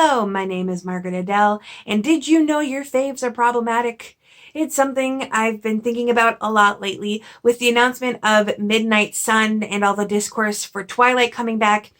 Hello, my name is Margaret Adele, and did you know your faves are problematic? It's something I've been thinking about a lot lately with the announcement of Midnight Sun and all the discourse for Twilight coming back.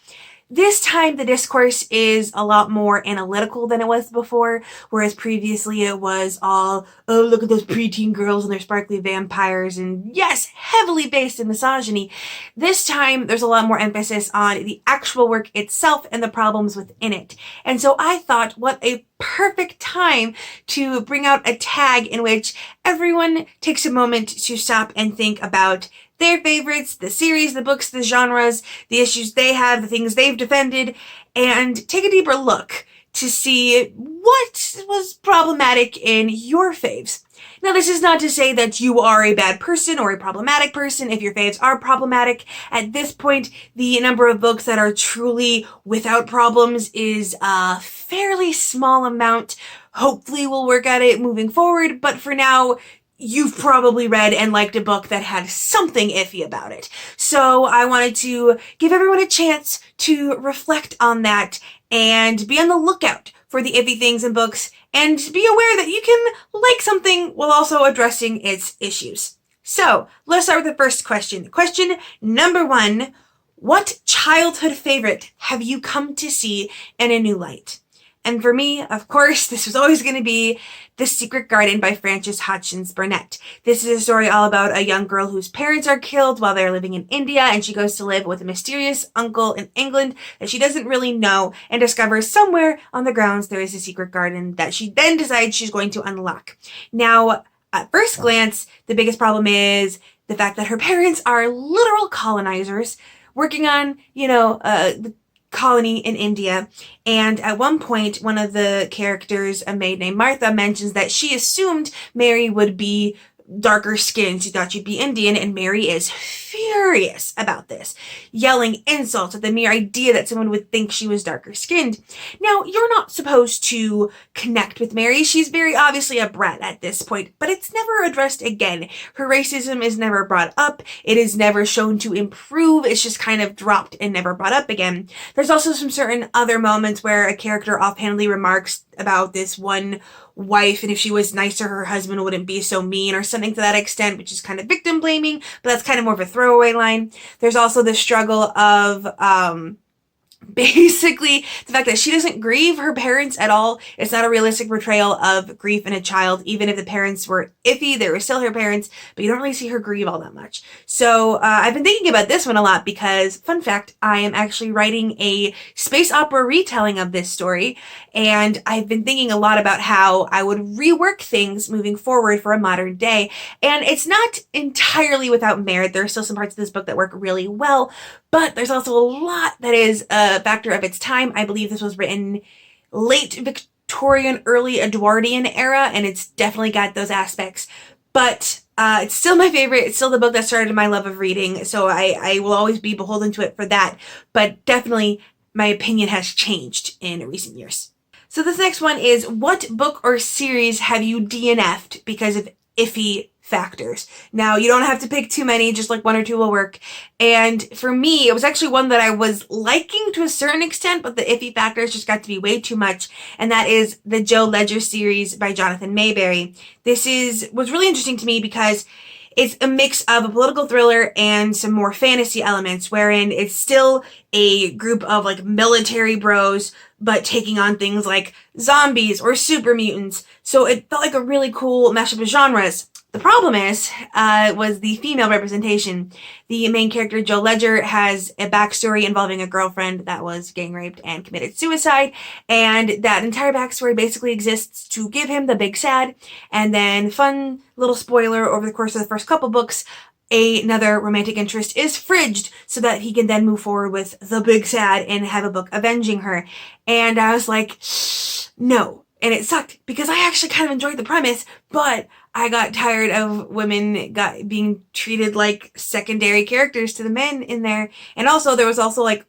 This time the discourse is a lot more analytical than it was before, whereas previously it was all, oh, look at those preteen girls and their sparkly vampires, and yes, heavily based in misogyny. This time there's a lot more emphasis on the actual work itself and the problems within it. And so I thought, what a perfect time to bring out a tag in which everyone takes a moment to stop and think about their favorites, the series, the books, the genres, the issues they have, the things they've defended, and take a deeper look to see what was problematic in your faves. Now, this is not to say that you are a bad person or a problematic person if your faves are problematic. At this point, the number of books that are truly without problems is a fairly small amount. Hopefully we'll work at it moving forward, but for now, you've probably read and liked a book that had something iffy about it. So I wanted to give everyone a chance to reflect on that and be on the lookout for the iffy things in books and be aware that you can like something while also addressing its issues. So let's start with the first question. Question number 1, what childhood favorite have you come to see in a new light? And for me, of course, this was always going to be The Secret Garden by Frances Hodgson Burnett. This is a story all about a young girl whose parents are killed while they're living in India, and she goes to live with a mysterious uncle in England that she doesn't really know, and discovers somewhere on the grounds there is a secret garden that she then decides she's going to unlock. Now, at first glance, the biggest problem is the fact that her parents are literal colonizers working on, the colony in India, and at one point one of the characters, a maid named Martha, mentions that she assumed Mary would be darker skinned. She thought she'd be Indian, and Mary is furious about this, yelling insults at the mere idea that someone would think she was darker skinned. Now, you're not supposed to connect with Mary. She's very obviously a brat at this point, but it's never addressed again. Her racism is never brought up. It is never shown to improve. It's just kind of dropped and never brought up again. There's also some certain other moments where a character offhandedly remarks about this one wife, and if she was nicer, her husband wouldn't be so mean, or something to that extent, which is kind of victim blaming, but that's kind of more of a throwaway line. There's also the struggle of basically the fact that she doesn't grieve her parents at all. It's not a realistic portrayal of grief in a child. Even if the parents were iffy, they were still her parents, but you don't really see her grieve all that much. So I've been thinking about this one a lot because, fun fact, I am actually writing a space opera retelling of this story, and I've been thinking a lot about how I would rework things moving forward for a modern day. And it's not entirely without merit. There are still some parts of this book that work really well, but there's also a lot that is a factor of its time. I believe this was written late Victorian, early Edwardian era, and it's definitely got those aspects. But it's still my favorite. It's still the book that started my love of reading, so I will always be beholden to it for that. But definitely my opinion has changed in recent years. So this next one is, what book or series have you DNFed because of iffy factors? Now, you don't have to pick too many, just like 1 or 2 will work. And for me, it was actually one that I was liking to a certain extent, but the iffy factors just got to be way too much. And that is the Joe Ledger series by Jonathan Mayberry. This was really interesting to me because it's a mix of a political thriller and some more fantasy elements, wherein it's still a group of like military bros, but taking on things like zombies or super mutants. So it felt like a really cool mashup of genres. The problem was the female representation. The main character, Joe Ledger, has a backstory involving a girlfriend that was gang raped and committed suicide, and that entire backstory basically exists to give him the big sad. And then, fun little spoiler, over the course of the first couple books, another romantic interest is fridged so that he can then move forward with the big sad and have a book avenging her. And I was like, no. And it sucked because I actually kind of enjoyed the premise, but I got tired of women being treated like secondary characters to the men in there. And also, there was also like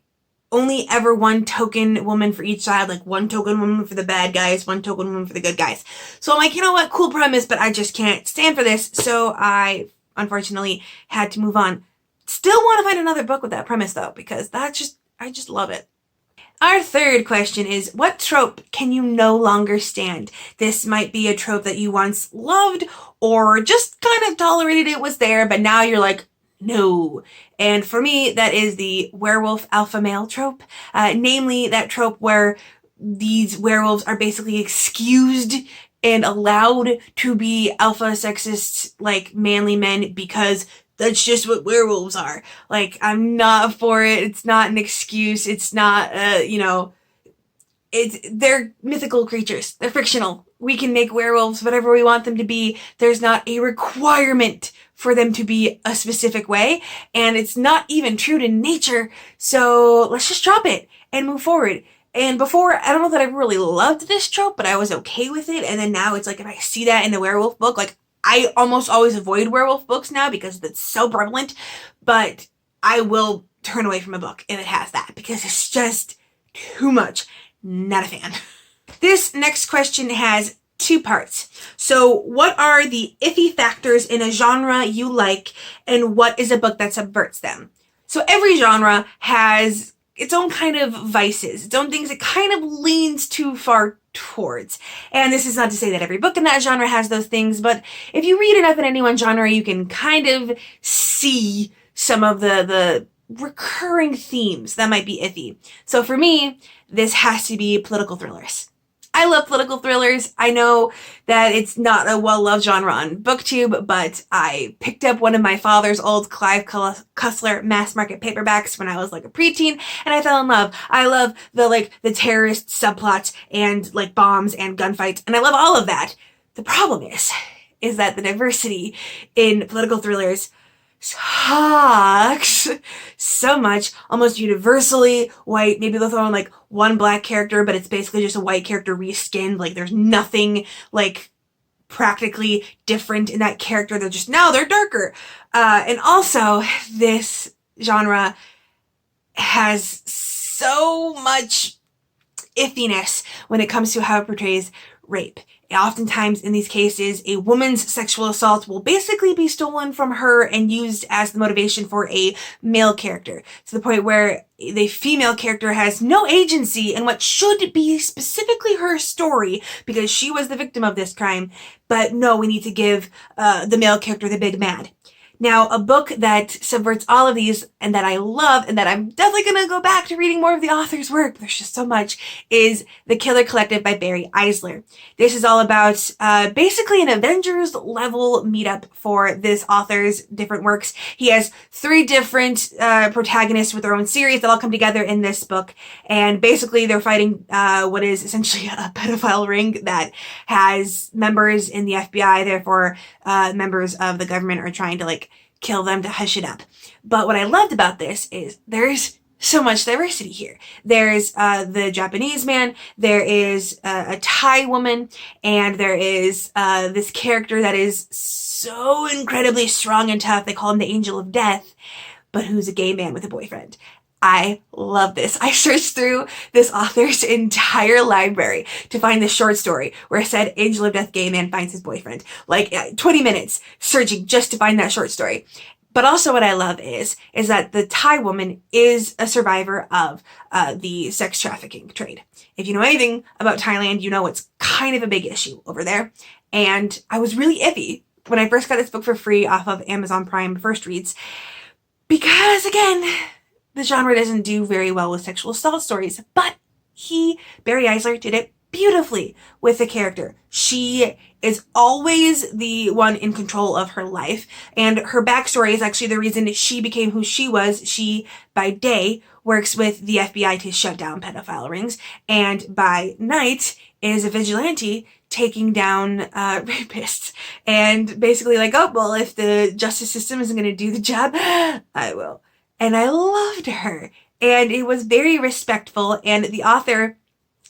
only ever one token woman for each side, like one token woman for the bad guys, one token woman for the good guys. So I'm like, you know what, cool premise, but I just can't stand for this. So I unfortunately had to move on. Still want to find another book with that premise though, because I just love it. Our third question is, what trope can you no longer stand? This might be a trope that you once loved or just kind of tolerated it was there, but now you're like, no. And for me, that is the werewolf alpha male trope, namely that trope where these werewolves are basically excused and allowed to be alpha sexist, like manly men, because that's just what werewolves are. Like, I'm not for it. It's not an excuse. It's not, they're mythical creatures. They're fictional. We can make werewolves whatever we want them to be. There's not a requirement for them to be a specific way. And it's not even true to nature. So let's just drop it and move forward. And before, I don't know that I really loved this trope, but I was okay with it. And then now it's like, if I see that in a werewolf book, like, I almost always avoid werewolf books now because it's so prevalent, but I will turn away from a book if it has that because it's just too much. Not a fan. This next question has 2 parts. So what are the iffy factors in a genre you like, and what is a book that subverts them? So every genre has its own kind of vices, its own things it kind of leans too far towards. And this is not to say that every book in that genre has those things, but if you read enough in any one genre, you can kind of see some of the recurring themes that might be iffy. So for me, this has to be political thrillers. I love political thrillers. I know that it's not a well-loved genre on BookTube, but I picked up one of my father's old Clive Cussler mass market paperbacks when I was like a preteen, and I fell in love. I love the terrorist subplots and like bombs and gunfights, and I love all of that. The problem is that the diversity in political thrillers sucks so much, almost universally white. Maybe they'll throw in like one black character, but it's basically just a white character reskinned. Like there's nothing like practically different in that character. They're darker. And also this genre has so much iffiness when it comes to how it portrays rape. Oftentimes in these cases, a woman's sexual assault will basically be stolen from her and used as the motivation for a male character, to the point where the female character has no agency in what should be specifically her story because she was the victim of this crime. But no, we need to give the male character the big mad. Now, a book that subverts all of these and that I love and that I'm definitely going to go back to reading more of the author's work, there's just so much, is The Killer Collective by Barry Eisler. This is all about basically an Avengers level meetup for this author's different works. He has 3 different protagonists with their own series that all come together in this book, and basically they're fighting what is essentially a pedophile ring that has members in the FBI, therefore members of the government are trying to kill them to hush it up. But what I loved about this is there's so much diversity here. There's the Japanese man, there is a Thai woman, and there is this character that is so incredibly strong and tough. They call him the Angel of Death, but who's a gay man with a boyfriend. I love this. I searched through this author's entire library to find this short story where it said Angel of Death gay man finds his boyfriend. 20 minutes searching just to find that short story. But also what I love is that the Thai woman is a survivor of the sex trafficking trade. If you know anything about Thailand, you know it's kind of a big issue over there. And I was really iffy when I first got this book for free off of Amazon Prime First Reads. Because again, the genre doesn't do very well with sexual assault stories, but Barry Eisler, did it beautifully with the character. She is always the one in control of her life, and her backstory is actually the reason she became who she was. She, by day, works with the FBI to shut down pedophile rings, and by night is a vigilante taking down rapists. And basically if the justice system isn't going to do the job, I will. And I loved her. And it was very respectful. And the author,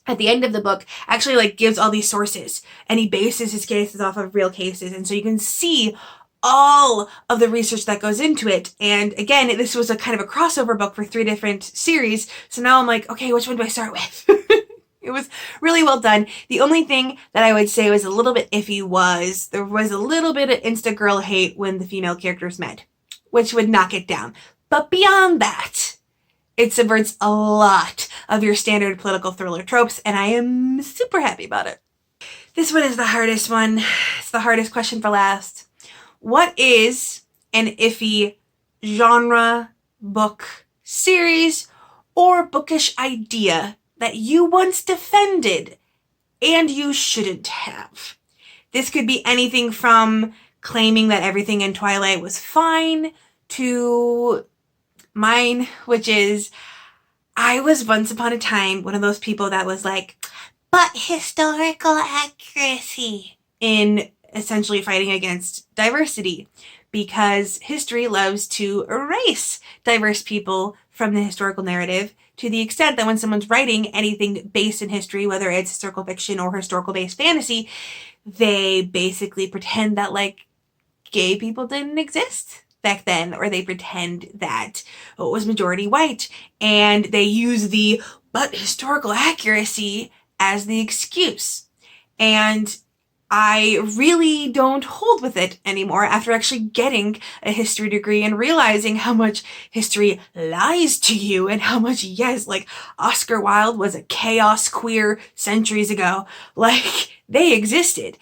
at the end of the book, actually gives all these sources. And he bases his cases off of real cases. And so you can see all of the research that goes into it. And again, this was a kind of a crossover book for 3 different series. So now I'm like, okay, which one do I start with? It was really well done. The only thing that I would say was a little bit iffy was there was a little bit of Insta-girl hate when the female characters met, which would knock it down. But beyond that, It subverts a lot of your standard political thriller tropes, and I am super happy about it. This one is the hardest one. It's the hardest question for last. What is an Iffy genre, book, series, or bookish idea that you once defended and you shouldn't have? This could be anything from claiming that everything in Twilight was fine to mine, which is, I was once upon a time one of those people that was like, but historical accuracy, in essentially fighting against diversity, because history loves to erase diverse people from the historical narrative, to the extent that when someone's writing anything based in history, whether it's historical fiction or historical-based fantasy, they basically pretend that, like, gay people didn't exist back then, or they pretend that it was majority white, and they use the but historical accuracy as the excuse. And I really don't hold with it anymore after actually getting a history degree and realizing how much history lies to you, and how much, yes, like Oscar Wilde was a chaos queer centuries ago. Like, they existed.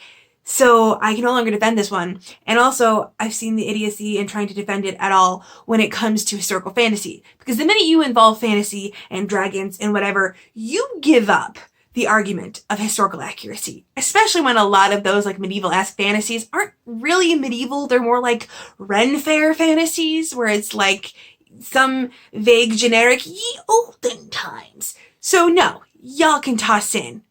So I can no longer defend this one. And also, I've seen the idiocy in trying to defend it at all when it comes to historical fantasy. Because the minute you involve fantasy and dragons and whatever, you give up the argument of historical accuracy, especially when a lot of those like medieval-esque fantasies aren't really medieval. They're more like Ren Fair fantasies, where it's like some vague generic ye olden times. So no, y'all can toss in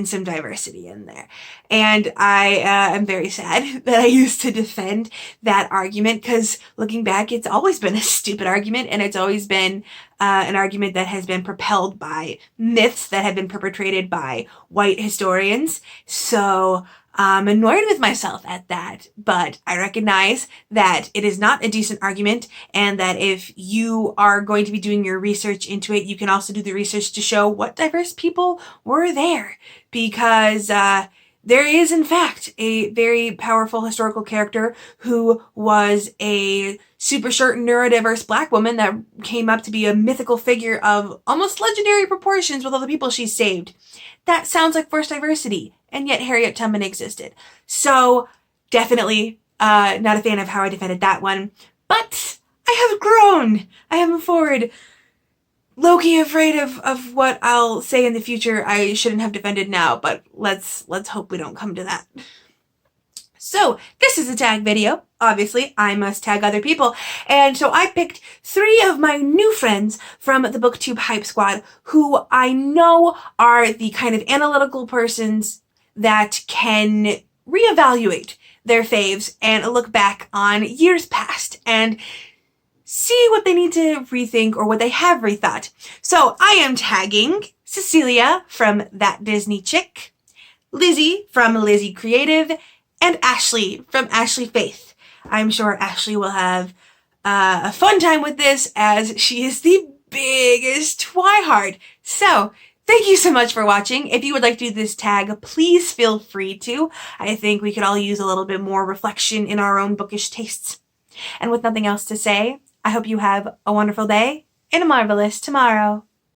some diversity in there. And I am very sad that I used to defend that argument, because looking back, it's always been a stupid argument, and it's always been an argument that has been propelled by myths that have been perpetrated by white historians. So I'm annoyed with myself at that, but I recognize that it is not a decent argument, and that if you are going to be doing your research into it, you can also do the research to show what diverse people were there, because there is, in fact, a very powerful historical character who was a super short neurodiverse black woman that came up to be a mythical figure of almost legendary proportions with all the people she saved. That sounds like forced diversity, and yet Harriet Tubman existed. So definitely not a fan of how I defended that one, but I have grown. I have moved forward. Low-key afraid of what I'll say in the future I shouldn't have defended now, but let's hope we don't come to that. So this is a tag video. Obviously, I must tag other people. And so I picked 3 of my new friends from the BookTube Hype Squad who I know are the kind of analytical persons that can reevaluate their faves and look back on years past and see what they need to rethink or what they have rethought. So I am tagging Cecilia from That Disney Chick, Lizzie from Lizzie Creative, and Ashley from Ashley Faith. I'm sure Ashley will have a fun time with this, as she is the biggest twihard. So thank you so much for watching. If you would like to do this tag, please feel free to. I think we could all use a little bit more reflection in our own bookish tastes. And with nothing else to say, I hope you have a wonderful day and a marvelous tomorrow.